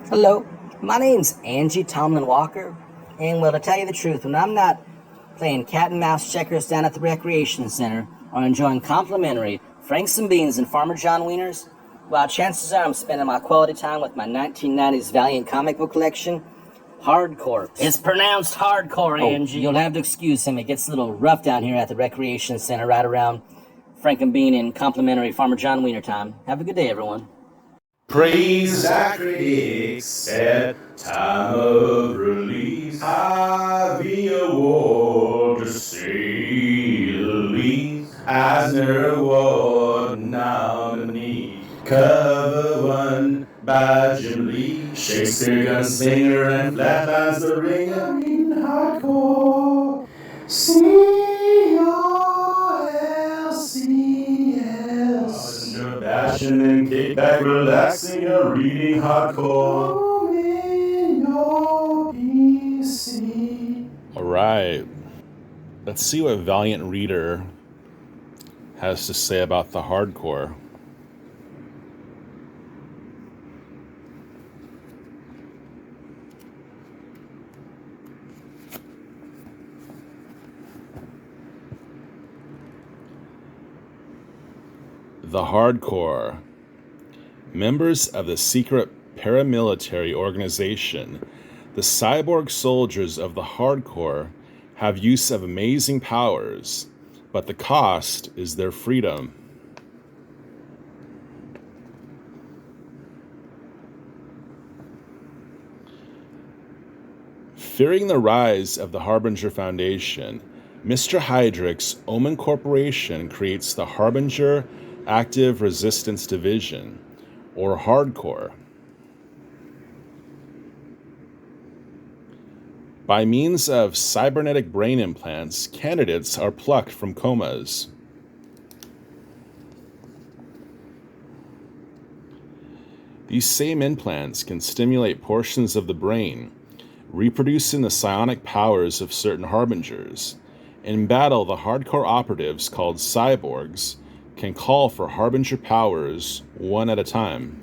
Hello, my name's Angie Tomlin Walker, and well, to tell you the truth, when I'm not playing cat and mouse checkers down at the recreation center or enjoying complimentary Franks and Beans and Farmer John Wieners, well, chances are I'm spending my quality time with my 1990s Valiant comic book collection, H.A.R.D.Corps. It's pronounced hardcore, Angie. You'll have to excuse him. It gets a little rough down here at the recreation center right around Frank and Bean and complimentary Farmer John Wiener time. Have a good day, everyone. Praise our critics at time of release. Ivy Award, to say the least. Eisner Award nominee. Cover one by Jim Lee. Shakespeare Gunslinger and Flatlines the Ringer. Reading hardcore. C-O-L-C-S. Bashing and kick back, relaxing, you're reading hardcore. All right. Let's see what Valiant Reader has to say about the H.A.R.D.Corps. The H.A.R.D.Corps, members of the secret paramilitary organization, the cyborg soldiers of the H.A.R.D.Corps have use of amazing powers, but the cost is their freedom. Fearing the rise of the Harbinger Foundation, Mr. Heydrich's Omen Corporation creates the Harbinger Active Resistance Division, or H.A.R.D.Corps. By means of cybernetic brain implants, candidates are plucked from comas. These same implants can stimulate portions of the brain, reproducing the psionic powers of certain harbingers. In battle, the H.A.R.D.Corps operatives, called cyborgs, can call for harbinger powers one at a time.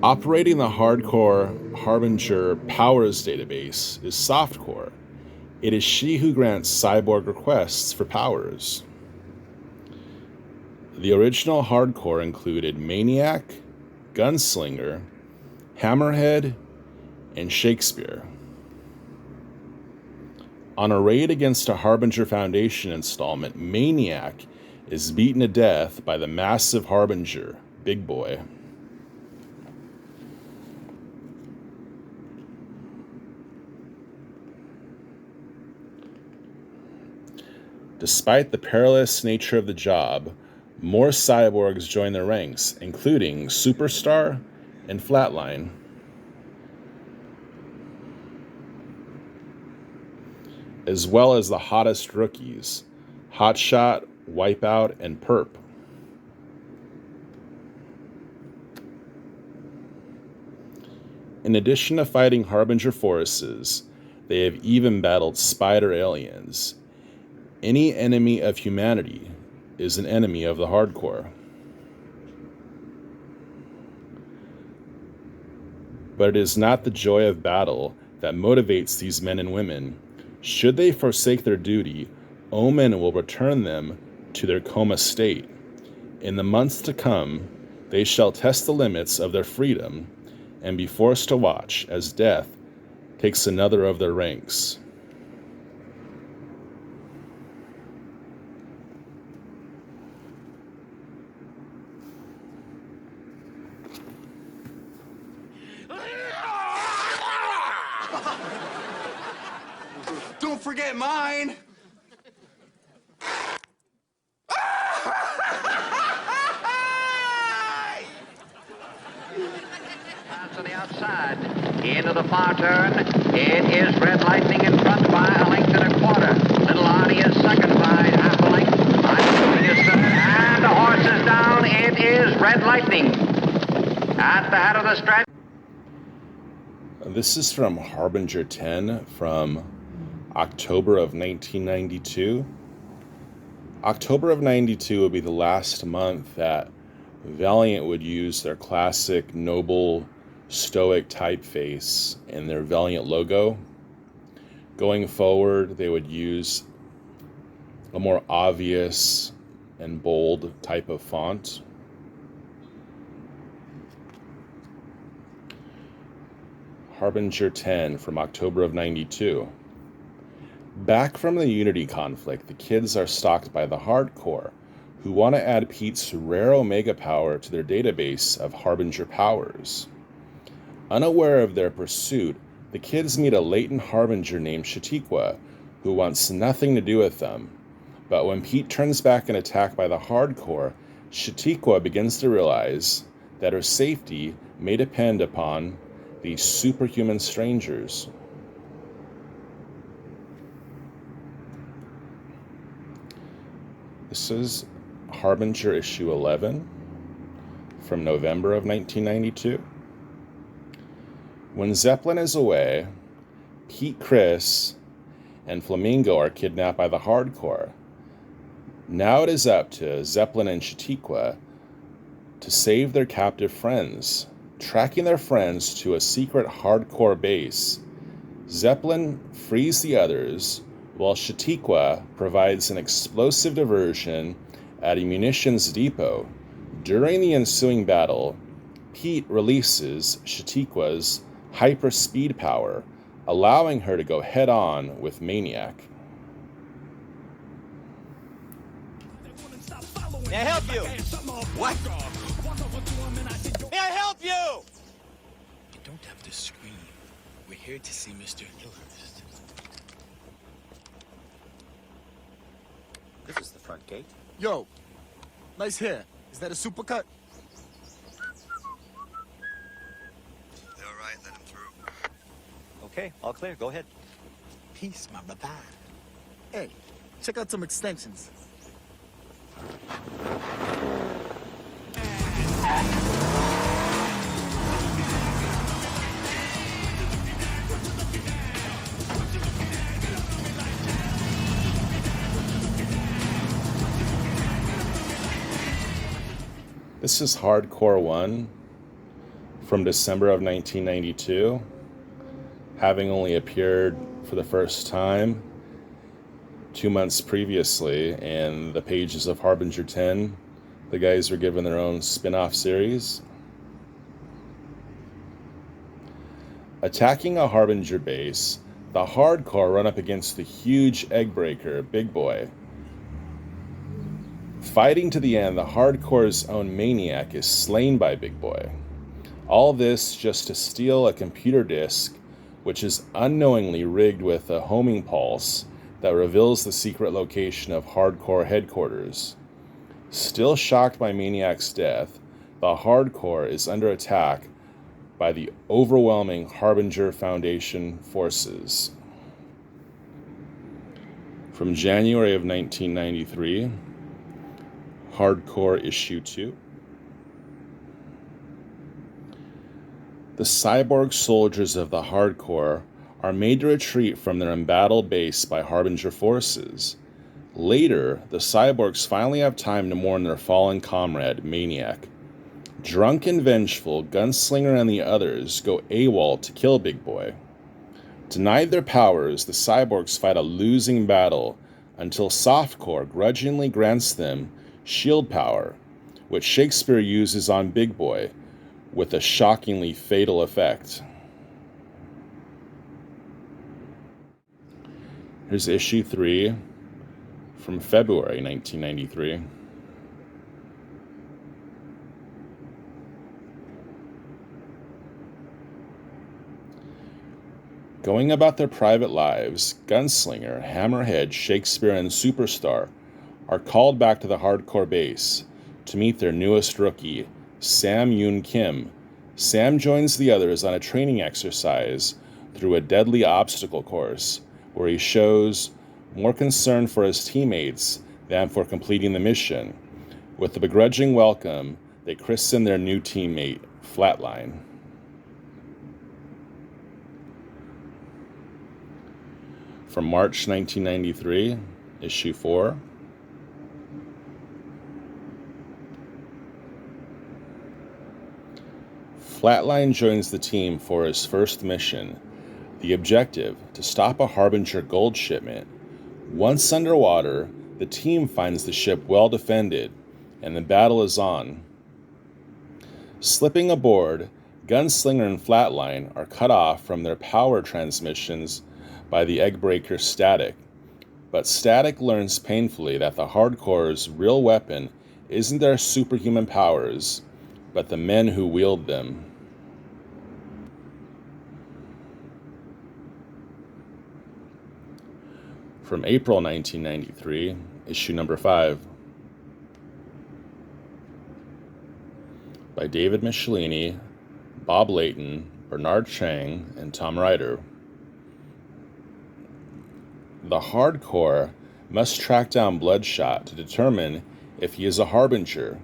Operating the H.A.R.D.Corps Harbinger Powers database is Softcore. It is she who grants cyborg requests for powers. The original H.A.R.D.Corps included Maniac, Gunslinger, Hammerhead, and Shakespeare. On a raid against a Harbinger Foundation installment, Maniac is beaten to death by the massive Harbinger, Big Boy. Despite the perilous nature of the job, more cyborgs join the ranks, including Superstar and Flatline. As well as the hottest rookies, Hotshot, Wipeout, and Perp. In addition to fighting Harbinger forces, they have even battled spider aliens. Any enemy of humanity is an enemy of the H.A.R.D.Corps. But it is not the joy of battle that motivates these men and women. Should they forsake their duty, Omen will return them to their coma state. In the months to come, they shall test the limits of their freedom and be forced to watch as death takes another of their ranks. Don't forget mine! To the outside, into the far turn. It is Red Lightning in front by a length and a quarter. Little Arnie is second by half a length. Ivy is third, and the horse is down. It is Red Lightning at the head of the stretch. This is from Harbinger 10 from October of 1992. October of 92 would be the last month that Valiant would use their classic noble stoic typeface in their Valiant logo. Going forward, they would use a more obvious and bold type of font. Harbinger 10 from October of 92. Back from the Unity conflict, the kids are stalked by the H.A.R.D.Corps, who want to add Pete's rare Omega power to their database of Harbinger powers. Unaware of their pursuit, the kids meet a latent Harbinger named H.A.R.D.Corps, who wants nothing to do with them. But when Pete turns back an attack by the H.A.R.D.Corps, H.A.R.D.Corps begins to realize that her safety may depend upon these superhuman strangers. This is Harbinger issue 11 from November of 1992. When Zeppelin is away, Pete, Chris, and Flamingo are kidnapped by the H.A.R.D.Corps. Now it is up to Zeppelin and H.A.R.D.Corps to save their captive friends. Tracking their friends to a secret H.A.R.D.Corps base, Zeppelin frees the others, while H.A.R.D.Corps provides an explosive diversion at a munitions depot. During the ensuing battle, Pete releases H.A.R.D.Corps' hyperspeed power, allowing her to go head-on with Maniac. May I help you? What? May I help you? You don't have to scream. We're here to see Mr. Hilhurst. This is the front gate. Yo, nice hair. Is that a supercut? All right, let him through. Okay, all clear. Go ahead. Peace, my brother. Hey, check out some extensions. This is H.A.R.D.Corps 1 from December of 1992, having only appeared for the first time 2 months previously in the pages of Harbinger 10. The guys were given their own spin-off series. Attacking a Harbinger base, the H.A.R.D.Corps run up against the huge egg-breaker, Big Boy. Fighting to the end, the H.A.R.D.Corps' own Maniac is slain by Big Boy. All this just to steal a computer disk, which is unknowingly rigged with a homing pulse that reveals the secret location of H.A.R.D.Corps headquarters. Still shocked by Maniac's death, the H.A.R.D.Corps is under attack by the overwhelming Harbinger Foundation forces. From January of 1993, H.A.R.D.Corps issue 2. The cyborg soldiers of the H.A.R.D.Corps are made to retreat from their embattled base by Harbinger forces. Later, the cyborgs finally have time to mourn their fallen comrade, Maniac. Drunk and vengeful, Gunslinger and the others go AWOL to kill Big Boy. Denied their powers, the cyborgs fight a losing battle until Softcore grudgingly grants them shield power, which Shakespeare uses on Big Boy with a shockingly fatal effect. Here's issue 3 from February 1993. Going about their private lives, Gunslinger, Hammerhead, Shakespeare, and Superstar are called back to the H.A.R.D.Corps base to meet their newest rookie, Sam Yoon Kim. Sam joins the others on a training exercise through a deadly obstacle course, where he shows more concern for his teammates than for completing the mission. With a begrudging welcome, they christen their new teammate, Flatline. From March 1993, issue 4. Flatline joins the team for his first mission, the objective to stop a Harbinger gold shipment. Once underwater, the team finds the ship well defended, and the battle is on. Slipping aboard, Gunslinger and Flatline are cut off from their power transmissions by the Eggbreaker Static, but Static learns painfully that the H.A.R.D.Corps' real weapon isn't their superhuman powers, but the men who wield them. From April 1993, issue number 5. By David Michelini, Bob Layton, Bernard Chang, and Tom Ryder. The H.A.R.D.Corps must track down Bloodshot to determine if he is a Harbinger,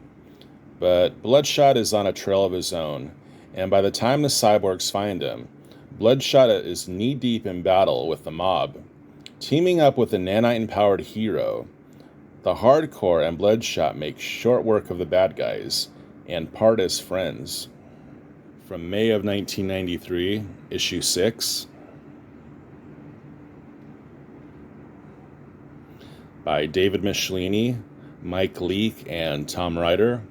but Bloodshot is on a trail of his own, and by the time the cyborgs find him, Bloodshot is knee-deep in battle with the mob. Teaming up with a nanite-empowered hero, the H.A.R.D.Corps and Bloodshot make short work of the bad guys and part as friends. From May of 1993, issue 6. By David Michelini, Mike Leake, and Tom Ryder.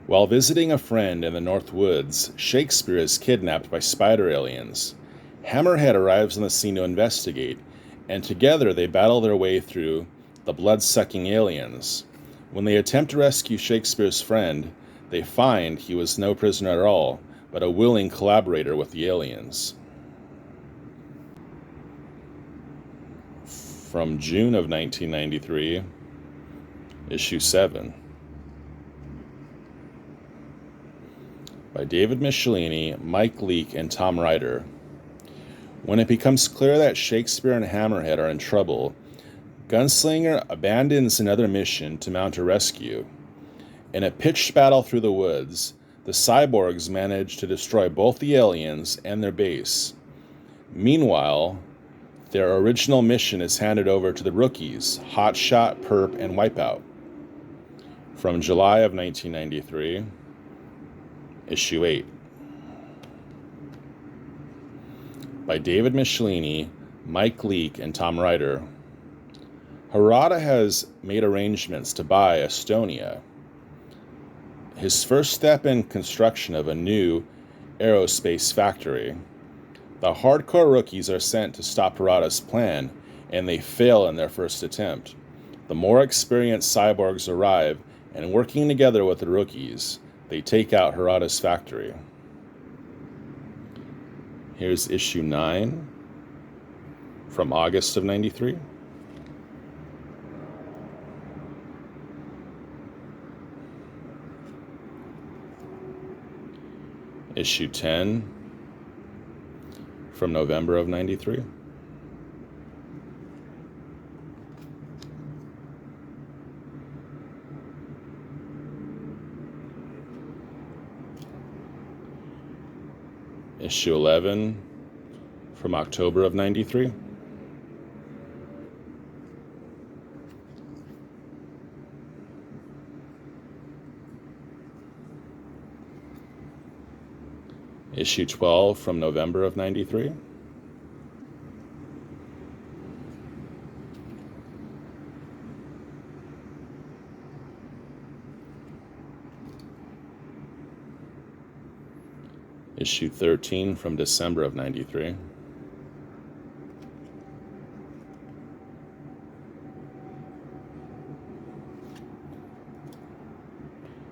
While visiting a friend in the North Woods, Shakespeare is kidnapped by spider aliens. Hammerhead arrives on the scene to investigate, and together they battle their way through the blood-sucking aliens. When they attempt to rescue Shakespeare's friend, they find he was no prisoner at all, but a willing collaborator with the aliens. From June of 1993, issue 7. By David Michelini, Mike Leake, and Tom Ryder. When it becomes clear that Shakespeare and Hammerhead are in trouble, Gunslinger abandons another mission to mount a rescue. In a pitched battle through the woods, the cyborgs manage to destroy both the aliens and their base. Meanwhile, their original mission is handed over to the rookies, Hotshot, Perp, and Wipeout. From July of 1993, issue 8. By David Michelini, Mike Leake, and Tom Ryder. Harada has made arrangements to buy Estonia, his first step in construction of a new aerospace factory. The H.A.R.D.Corps rookies are sent to stop Harada's plan, and they fail in their first attempt. The more experienced cyborgs arrive, and working together with the rookies, they take out Harada's factory. Here's issue 9 from August of 93. Issue 10 from November of 93. Issue 11 from October of 93. Issue 12 from November of 93. Issue 13 from December of 93.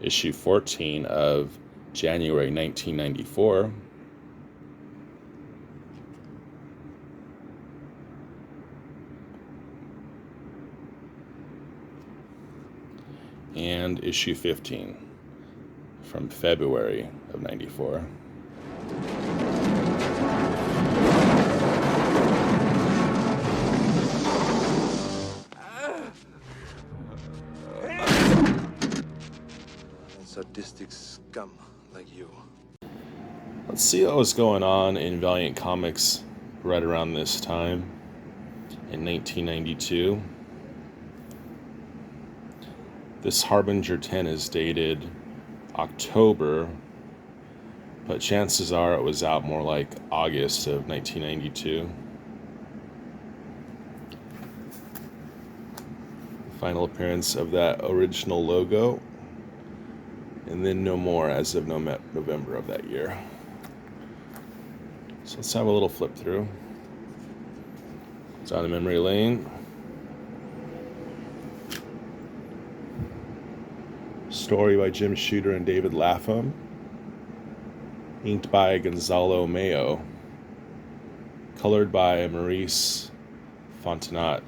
Issue 14 of January 1994. And issue 15 from February of 94. Sadistic scum like you. Let's see what was going on in Valiant Comics right around this time in 1992. This Harbinger 10 is dated October but chances are it was out more like August of 1992. Final appearance of that original logo, and then no more as of November of that year. So let's have a little flip through. It's on the memory lane. Story by Jim Shooter and David Lapham. Inked by Gonzalo Mayo. Colored by Maurice Fontenot.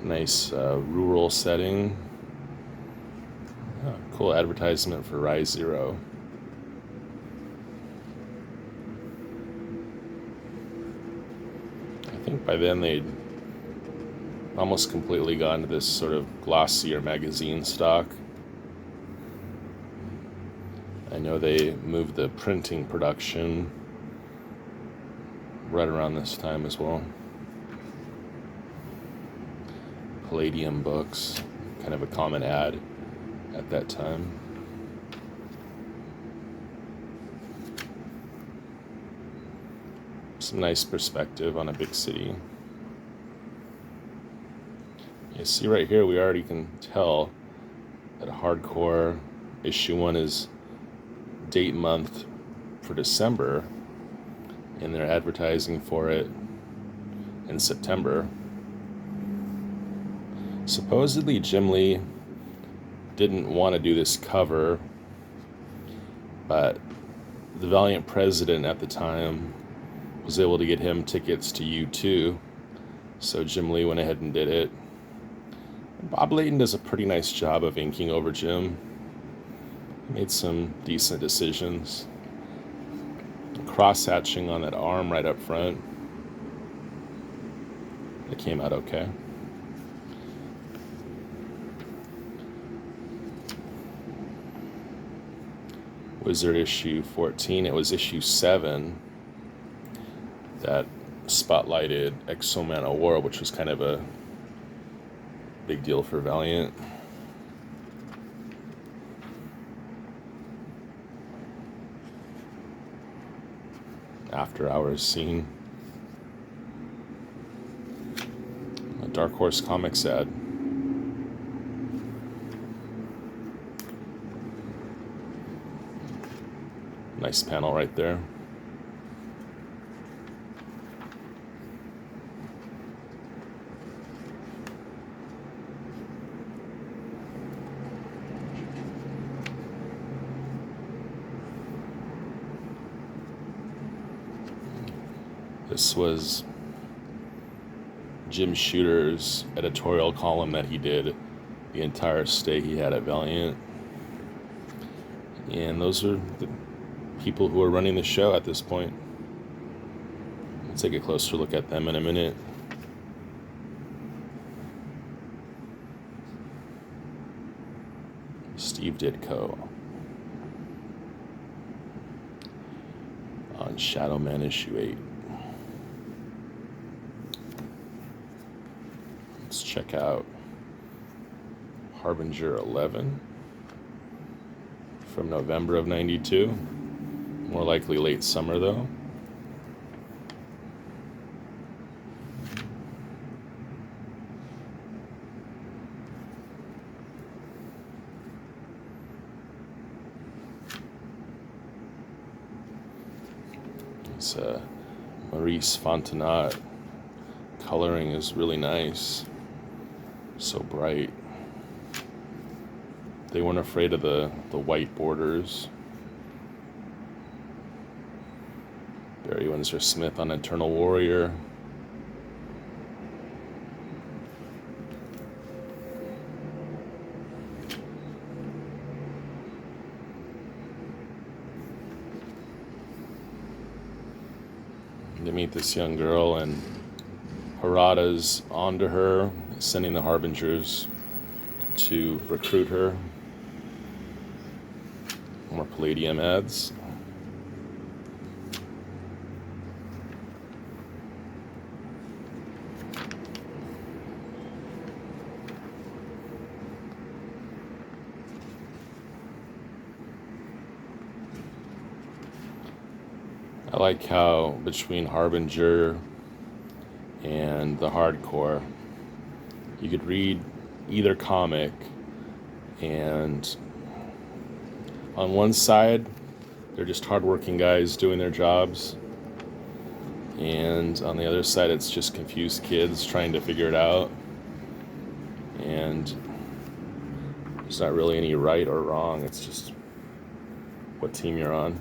Nice rural setting. Oh, cool advertisement for Rise Zero. I think by then they'd almost completely gone to this sort of glossier magazine stock. I know they moved the printing production right around this time as well. Palladium books, kind of a common ad at that time. Some nice perspective on a big city. You see right here, we already can tell that H.A.R.D.Corps issue 1 is date month for December, and they're advertising for it in September. Supposedly Jim Lee didn't want to do this cover, but the Valiant president at the time was able to get him tickets to U2, so Jim Lee went ahead and did it. Bob Layton does a pretty nice job of inking over Jim. He made some decent decisions. Cross-hatching on that arm right up front. It came out okay. Wizard issue 14. It was issue 7 that spotlighted Exo-Man of War, which was kind of a big deal for Valiant. After Hours scene. A Dark Horse Comics ad. Nice panel right there. This was Jim Shooter's editorial column that he did the entire stay he had at Valiant. And those are the people who are running the show at this point. Let's take a closer look at them in a minute. Steve Ditko on Shadow Man issue 8. Let's check out Harbinger 11 from November of 92. More likely late summer, though. It's Maurice Fontenot. Coloring is really nice. So bright. They weren't afraid of the white borders. Barry Windsor Smith on Eternal Warrior. They meet this young girl, and Harada's onto her, sending the Harbingers to recruit her. More palladium ads. I like how between Harbinger and the H.A.R.D.Corps, you could read either comic, and on one side, they're just hardworking guys doing their jobs, and on the other side, it's just confused kids trying to figure it out, and there's not really any right or wrong. It's just what team you're on.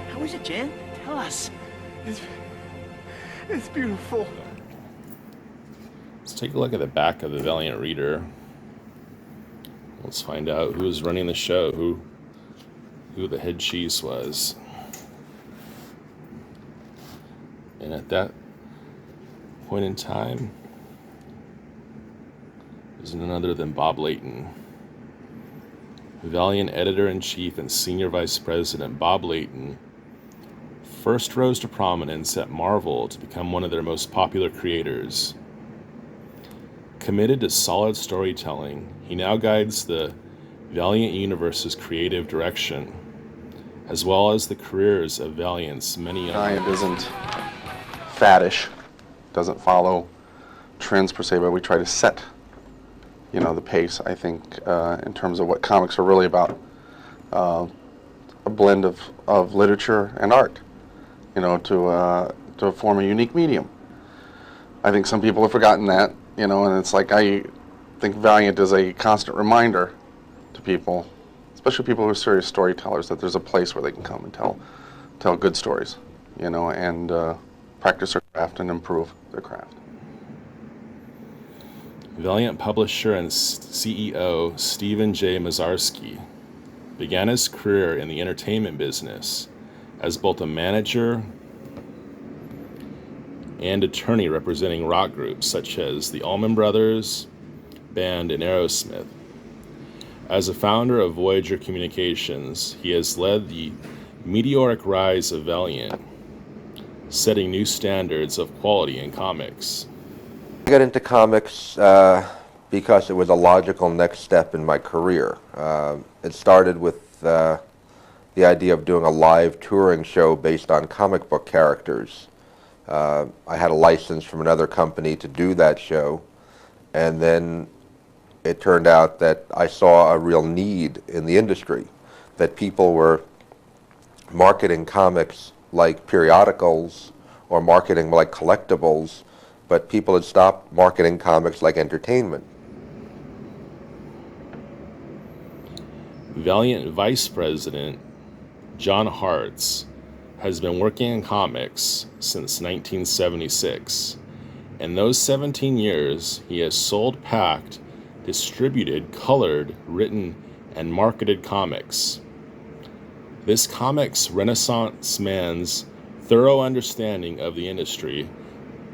How is it, Jan? Tell us. It's beautiful. Let's take a look at the back of the Valiant reader. Let's find out who was running the show, who the head cheese was. And at that point in time, there's none other than Bob Layton. Valiant editor-in-chief and senior vice president Bob Layton first rose to prominence at Marvel to become one of their most popular creators. Committed to solid storytelling, he now guides the Valiant universe's creative direction, as well as the careers of Valiant's many Valiant isn't faddish, doesn't follow trends per se, but we try to set, the pace, I think, in terms of what comics are really about. A blend of literature and art, to form a unique medium. I think some people have forgotten that, and it's like I think Valiant is a constant reminder to people, especially people who are serious storytellers, that there's a place where they can come and tell good stories, and practice their craft and improve their craft. Valiant publisher and CEO Stephen J. Mazarski began his career in the entertainment business as both a manager and attorney representing rock groups such as the Allman Brothers Band and Aerosmith. As a founder of Voyager Communications, he has led the meteoric rise of Valiant, setting new standards of quality in comics. I got into comics because it was a logical next step in my career. It started with the idea of doing a live touring show based on comic book characters. I had a license from another company to do that show, and then it turned out that I saw a real need in the industry, that people were marketing comics like periodicals or marketing like collectibles, but people had stopped marketing comics like entertainment. Valiant Vice President John Hartz has been working in comics since 1976. In those 17 years, he has sold, packed, distributed, colored, written, and marketed comics. This comics Renaissance man's thorough understanding of the industry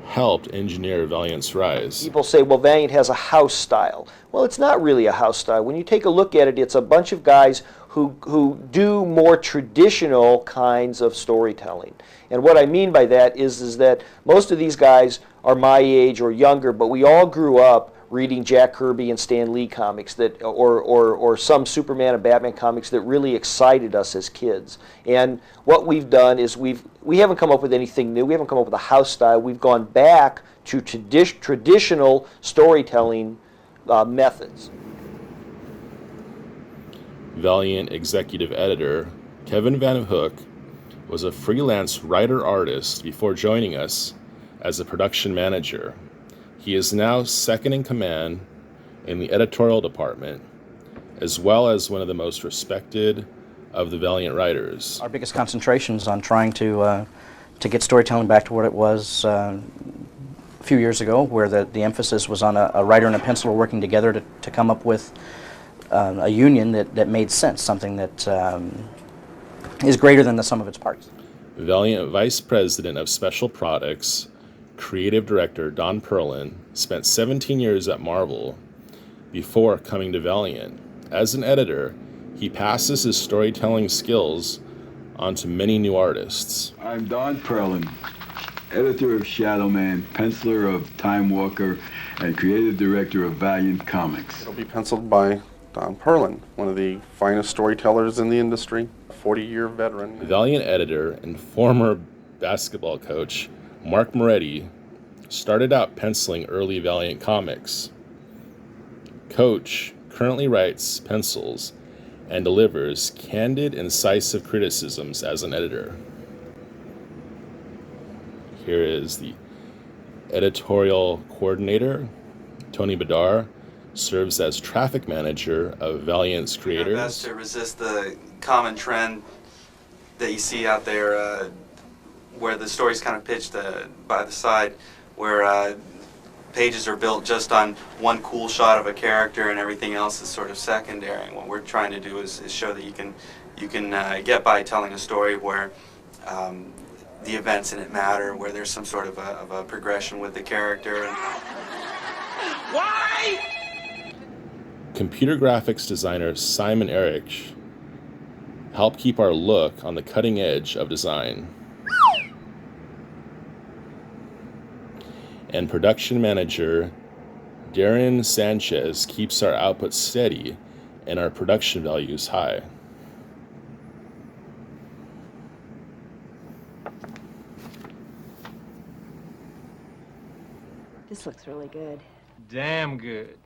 helped engineer Valiant's rise. People say, well, Valiant has a house style. Well, it's not really a house style. When you take a look at it, it's a bunch of guys who do more traditional kinds of storytelling. And what I mean by that is that most of these guys are my age or younger, but we all grew up reading Jack Kirby and Stan Lee comics that, or some Superman and Batman comics that really excited us as kids. And what we've done is we haven't come up with anything new. We haven't come up with a house style. We've gone back to traditional storytelling methods. Valiant executive editor Kevin Van Hook was a freelance writer-artist before joining us as a production manager. He is now second in command in the editorial department, as well as one of the most respected of the Valiant writers. Our biggest concentration is on trying to get storytelling back to what it was a few years ago, where the emphasis was on a writer and a penciler working together to come up with a union that made sense, something that is greater than the sum of its parts. Valiant Vice President of Special Products, Creative Director Don Perlin spent 17 years at Marvel before coming to Valiant. As an editor, he passes his storytelling skills on to many new artists. I'm Don Perlin, editor of Shadow Man, penciler of Time Walker, and creative director of Valiant Comics. It'll be penciled by Don Perlin, one of the finest storytellers in the industry, a 40-year veteran. Valiant editor and former basketball coach Mark Moretti started out penciling early Valiant comics. Coach currently writes, pencils, and delivers candid, incisive criticisms as an editor. Here is the editorial coordinator, Tony Bedard, serves as traffic manager of Valiant's creators. Best to resist the common trend that you see out there, where the story's kind of pitched by the side, where pages are built just on one cool shot of a character and everything else is sort of secondary. And what we're trying to do is show that you can get by telling a story where the events in it matter, where there's some sort of a progression with the character. Why? Computer graphics designer Simon Erich helped keep our look on the cutting edge of design. And production manager Darren Sanchez keeps our output steady and our production values high. This looks really good. Damn good.